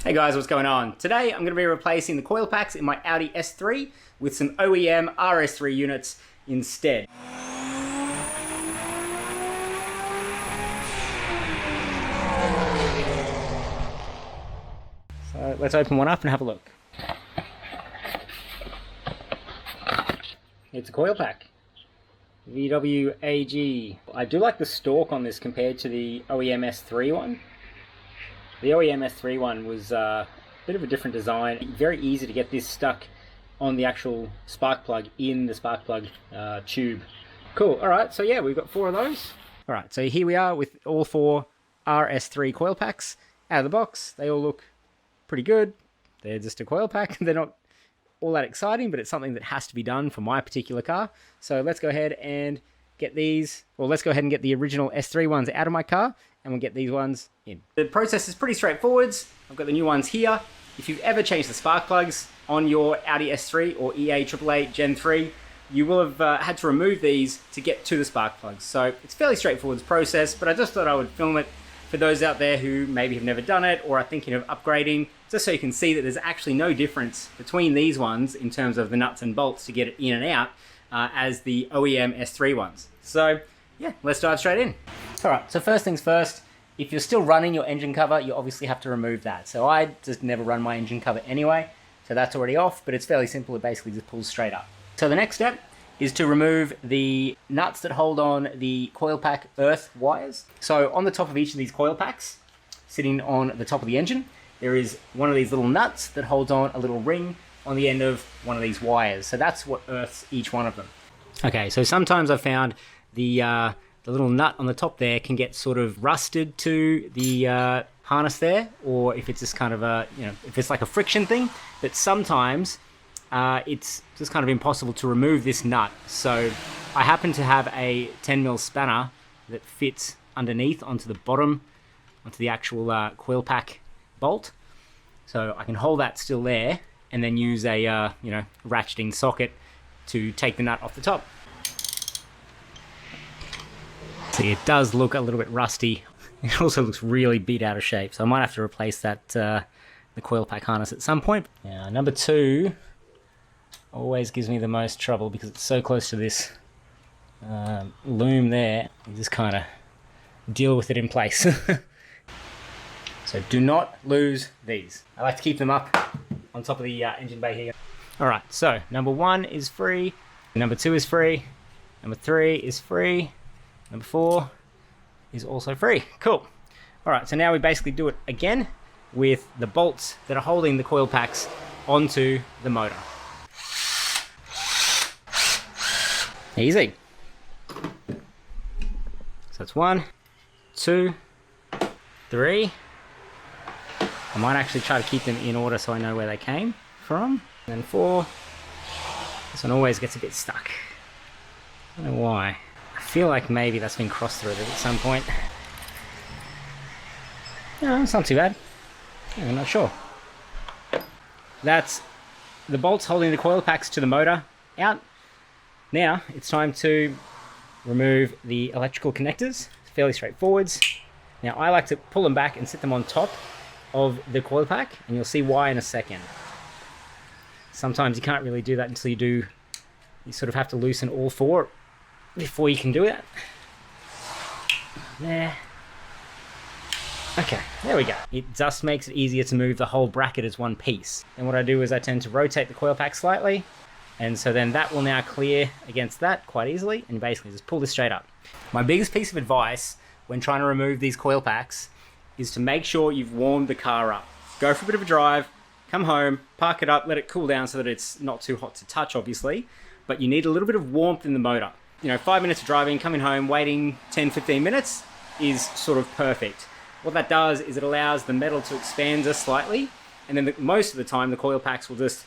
Hey guys, what's going on? Today I'm going to be replacing the coil packs in my Audi S3 with some OEM RS3 units instead. So let's open one up and have a look. It's a coil pack. VW AG. I do like the stalk on this compared to the OEM S3 one. The OEM S3 one was a bit of a different design. Very easy to get this stuck on the actual spark plug in the spark plug tube. Cool. Alright, so yeah, we've got 4 of those. Alright, so here we are with all 4 RS3 coil packs out of the box. They all look pretty good. They're just a coil pack. They're not all that exciting, but it's something that has to be done for my particular car. So let's go ahead and get these, or let's go ahead and get the original S3 ones out of my car, and we'll get these ones in. The process is pretty straightforward. I've got the new ones here. If you've ever changed the spark plugs on your Audi S3 or EA888 Gen 3, you will have had to remove these to get to the spark plugs. So it's a fairly straightforward process, but I just thought I would film it for those out there who maybe have never done it or are thinking of upgrading, just so you can see that there's actually no difference between these ones in terms of the nuts and bolts to get it in and out as the OEM S3 ones. So yeah, let's dive straight in. Alright, so first things first, if you're still running your engine cover, you obviously have to remove that. So I just never run my engine cover anyway, so that's already off, but it's fairly simple. It basically just pulls straight up. So the next step is to remove the nuts that hold on the coil pack earth wires. So on the top of each of these coil packs, sitting on the top of the engine, there is one of these little nuts that holds on a little ring on the end of one of these wires. So that's what earths each one of them. Okay, so sometimes I've found the little nut on the top there can get sort of rusted to the harness there, or if it's just kind of a, if it's like a friction thing, that sometimes it's just kind of impossible to remove this nut. So I happen to have a 10mm spanner that fits underneath onto the bottom, onto the actual coil pack bolt. So I can hold that still there and then use a ratcheting socket to take the nut off the top. See, it does look a little bit rusty. It also looks really beat out of shape, so I might have to replace that the coil pack harness at some point. Now, number 2 always gives me the most trouble because it's so close to this loom there. You just kind of deal with it in place. So do not lose these. I like to keep them up on top of the engine bay here. Alright, so number 1 is free, number 2 is free, number 3 is free, number 4 is also free. Cool. Alright, so now we basically do it again with the bolts that are holding the coil packs onto the motor. Easy. So that's 1, 2, 3. I might actually try to keep them in order so I know where they came from. And then 4. This one always gets a bit stuck. I don't know why. I feel like maybe that's been cross-threaded at some point. No, it's not too bad. I'm not sure. That's the bolts holding the coil packs to the motor out. Now it's time to remove the electrical connectors. It's fairly straightforward. Now I like to pull them back and sit them on top of the coil pack, and you'll see why in a second. Sometimes you can't really do that until you sort of have to loosen all 4 before you can do that. There. Okay, there we go. It just makes it easier to move the whole bracket as one piece. And what I do is I tend to rotate the coil pack slightly, and so then that will now clear against that quite easily, and basically just pull this straight up. My biggest piece of advice when trying to remove these coil packs is to make sure you've warmed the car up. Go for a bit of a drive, come home, park it up, let it cool down so that it's not too hot to touch, obviously, but you need a little bit of warmth in the motor. 5 minutes of driving, coming home, waiting 10-15 minutes is sort of perfect. What that does is it allows the metal to expand just slightly, and then most of the time the coil packs will just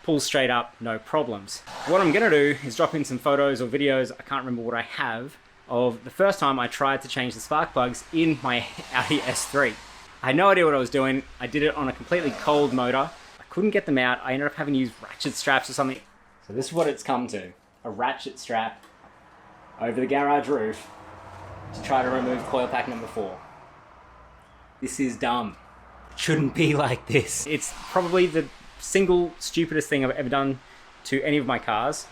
pull straight up, no problems. What I'm gonna do is drop in some photos or videos, I can't remember what I have, of the first time I tried to change the spark plugs in my Audi S3. I had no idea what I was doing. I did it on a completely cold motor. I couldn't get them out. I ended up having to use ratchet straps or something. So this is what it's come to. A ratchet strap over the garage roof to try to remove coil pack number 4. This is dumb. shouldn't be like this. It's probably the single stupidest thing I've ever done to any of my cars,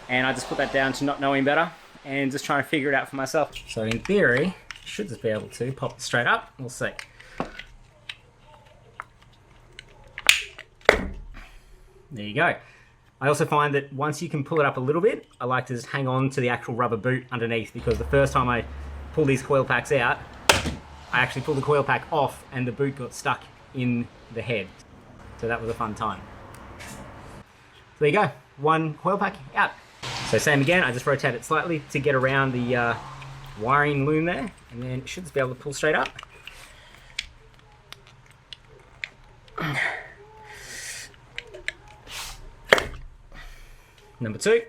and I just put that down to not knowing better and just trying to figure it out for myself. So in theory, I should just be able to pop it straight up. We'll see. There you go. I also find that once you can pull it up a little bit, I like to just hang on to the actual rubber boot underneath, because the first time I pulled these coil packs out, I actually pulled the coil pack off and the boot got stuck in the head. So that was a fun time. So there you go, one coil pack out. So same again, I just rotate it slightly to get around the wiring loom there, and then it should just be able to pull straight up. Number 2.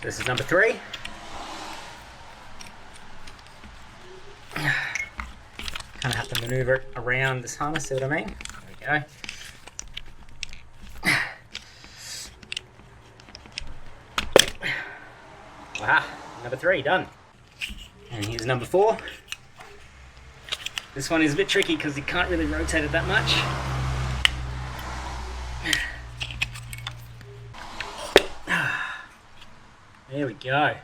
This is number 3. Kind of have to maneuver it around this harness, see what I mean? There we go. Wow, number 3 done. And here's number 4. This one is a bit tricky because you can't really rotate it that much. There we go.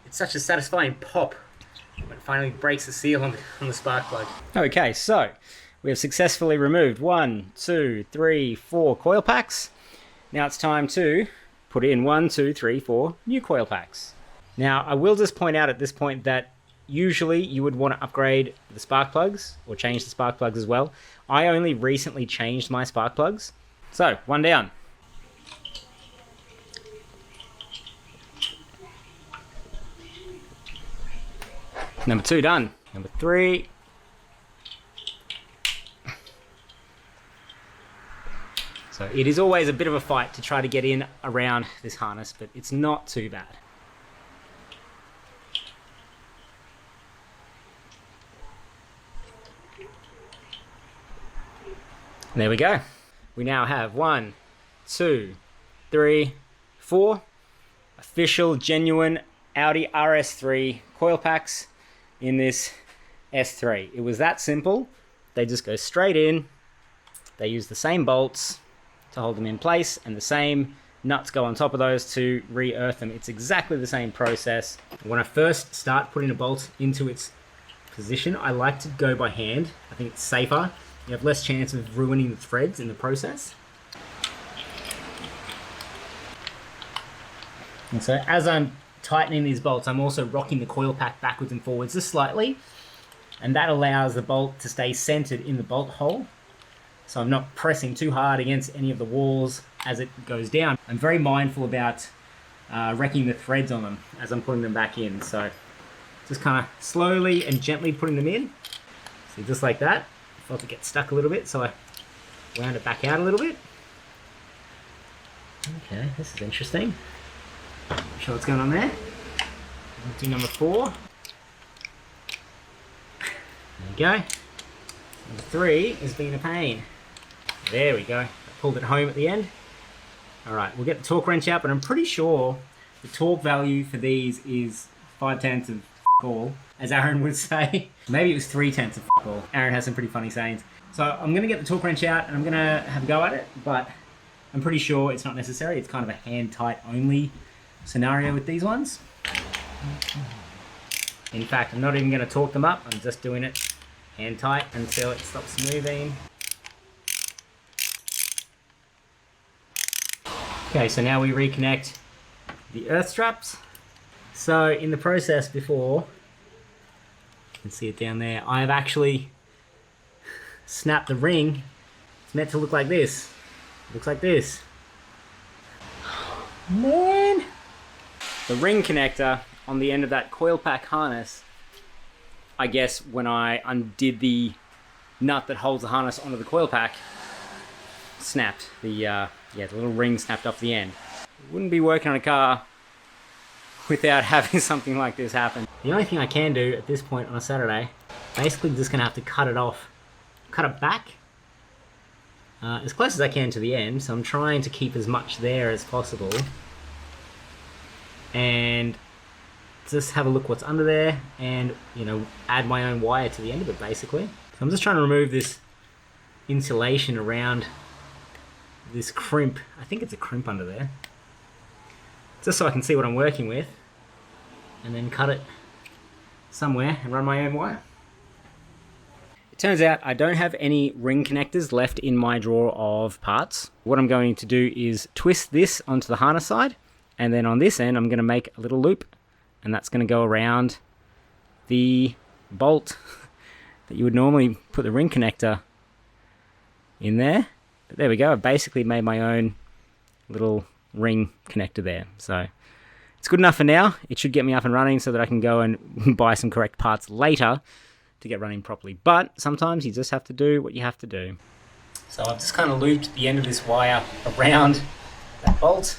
It's such a satisfying pop when it finally breaks the seal on the spark plug. Okay, so we have successfully removed 1, 2, 3, 4 coil packs. Now it's time to put in 1, 2, 3, 4 new coil packs. Now I will just point out at this point that usually you would want to upgrade the spark plugs or change the spark plugs as well. I only recently changed my spark plugs. So, one down. Number 2 done. Number 3. So it is always a bit of a fight to try to get in around this harness, but it's not too bad. And there we go. We now have 1, 2, 3, 4 official, genuine Audi RS3 coil packs in this S3. It was that simple. They just go straight in. They use the same bolts to hold them in place, and the same nuts go on top of those to re-earth them. It's exactly the same process. When I first start putting a bolt into its position, I like to go by hand. I think it's safer. You have less chance of ruining the threads in the process. And so as I'm tightening these bolts, I'm also rocking the coil pack backwards and forwards just slightly, and that allows the bolt to stay centered in the bolt hole, so I'm not pressing too hard against any of the walls as it goes down. I'm very mindful about wrecking the threads on them as I'm putting them back in, so just kind of slowly and gently putting them in. See, just like that. I felt it get stuck a little bit, so I wound it back out a little bit. Okay, this is interesting. Not sure what's going on there. We'll do number 4. There we go. Number 3 has been a pain. There we go. I pulled it home at the end. Alright, we'll get the torque wrench out, but I'm pretty sure the torque value for these is 5/10 of all, as Aaron would say. Maybe it was 3/10 of all. Aaron has some pretty funny sayings. So I'm going to get the torque wrench out and I'm going to have a go at it, but I'm pretty sure it's not necessary. It's kind of a hand tight only scenario with these ones. In fact, I'm not even going to torque them up. I'm just doing it hand tight until it stops moving. Okay, so now we reconnect the earth straps. So in the process before, you can see it down there, I've actually snapped the ring. It's meant to look like this. It looks like this. Man! The ring connector on the end of that coil pack harness, I guess when I undid the nut that holds the harness onto the coil pack, snapped. The little ring snapped off the end. Wouldn't be working on a car without having something like this happen. The only thing I can do at this point on a Saturday, basically just gonna have to cut it off, cut it back as close as I can to the end. So I'm trying to keep as much there as possible, and just have a look what's under there and, you know, add my own wire to the end of it basically. So I'm just trying to remove this insulation around this crimp. I think it's a crimp under there. Just so I can see what I'm working with, and then cut it somewhere and run my own wire. It turns out I don't have any ring connectors left in my drawer of parts. What I'm going to do is twist this onto the harness side, and then on this end I'm going to make a little loop, and that's going to go around the bolt that you would normally put the ring connector in there. But there we go, I've basically made my own little ring connector there. So it's good enough for now. It should get me up and running so that I can go and buy some correct parts later to get running properly. But sometimes you just have to do what you have to do. So I've just kind of looped the end of this wire around that bolt,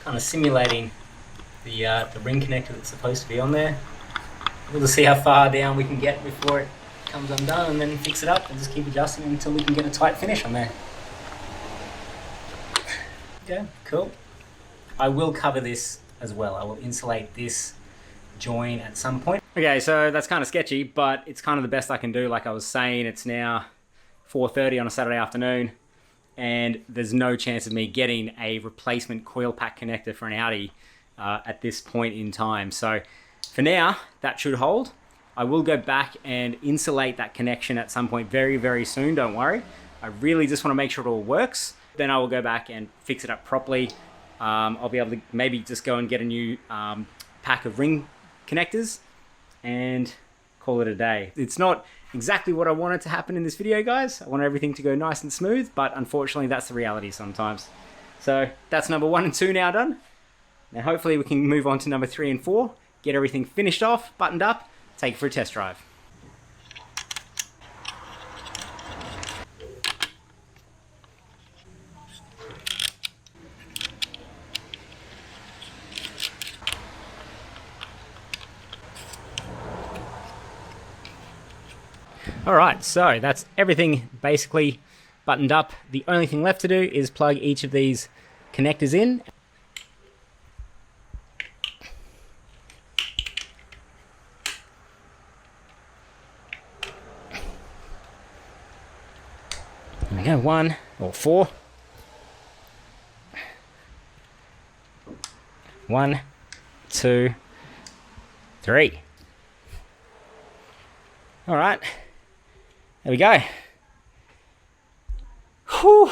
kind of simulating the ring connector that's supposed to be on there. We'll just see how far down we can get before it comes undone, and then fix it up and just keep adjusting until we can get a tight finish on there. Okay, cool. I will cover this as well. I will insulate this join at some point. Okay, so that's kind of sketchy, but it's kind of the best I can do. Like I was saying, it's now 4:30 on a Saturday afternoon, and there's no chance of me getting a replacement coil pack connector for an Audi at this point in time. So for now, that should hold. I will go back and insulate that connection at some point very, very soon, don't worry. I really just want to make sure it all works. Then I will go back and fix it up properly. I'll be able to maybe just go and get a new pack of ring connectors and call it a day. It's not exactly what I wanted to happen in this video, guys. I want everything to go nice and smooth, but unfortunately that's the reality sometimes. So that's number 1 and 2 now done. Now hopefully we can move on to number 3 and 4, get everything finished off, buttoned up, take it for a test drive. Alright, so that's everything basically buttoned up. The only thing left to do is plug each of these connectors in. There we go, 1 or 4. 1, 2, 3. Alright. There we go. Whew.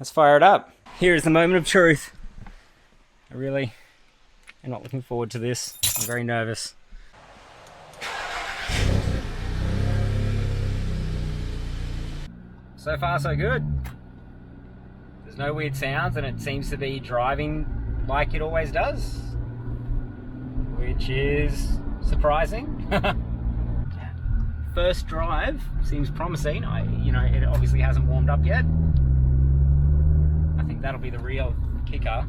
Let's fire it up. Here is the moment of truth. I really am not looking forward to this. I'm very nervous. So far so good. There's no weird sounds and it seems to be driving like it always does, which is surprising. First drive seems promising. It obviously hasn't warmed up yet. I think that'll be the real kicker,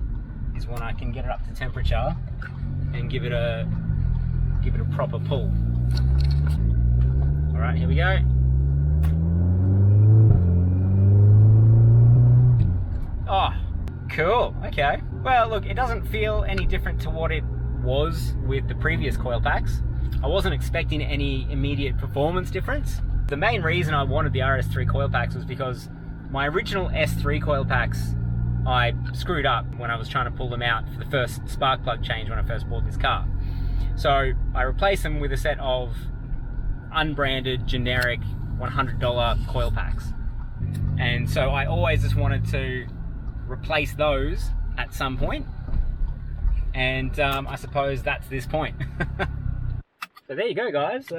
is when I can get it up to temperature and give it a proper pull. All right, here we go. Oh, cool. Okay. Well, look, it doesn't feel any different to what it was with the previous Coilpacks. I wasn't expecting any immediate performance difference. The main reason I wanted the RS3 Coilpacks was because my original S3 Coilpacks, I screwed up when I was trying to pull them out for the first spark plug change when I first bought this car. So I replaced them with a set of unbranded, generic $100 Coilpacks. And so I always just wanted to replace those at some point. And I suppose that's this point. So there you go, guys.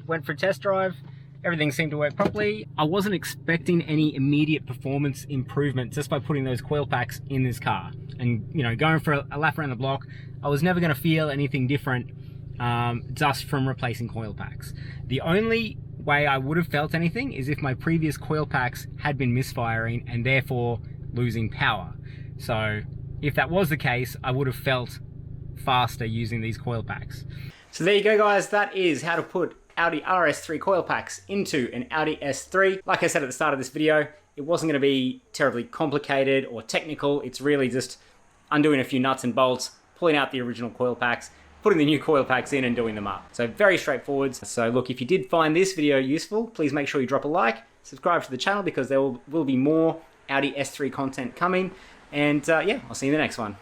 Went for a test drive. Everything seemed to work properly. I wasn't expecting any immediate performance improvement just by putting those Coilpacks in this car. And, going for a lap around the block, I was never going to feel anything different just from replacing Coilpacks. The only way I would have felt anything is if my previous Coilpacks had been misfiring and therefore losing power. So if that was the case, I would have felt faster using these Coilpacks. So there you go, guys. That is how to put Audi RS3 Coilpacks into an Audi S3. Like I said at the start of this video, it wasn't going to be terribly complicated or technical. It's really just undoing a few nuts and bolts, pulling out the original Coilpacks, putting the new coil packs in and doing them up. So very straightforward. So look, if you did find this video useful, please make sure you drop a like, subscribe to the channel because there will be more Audi S3 content coming. And yeah, I'll see you in the next one.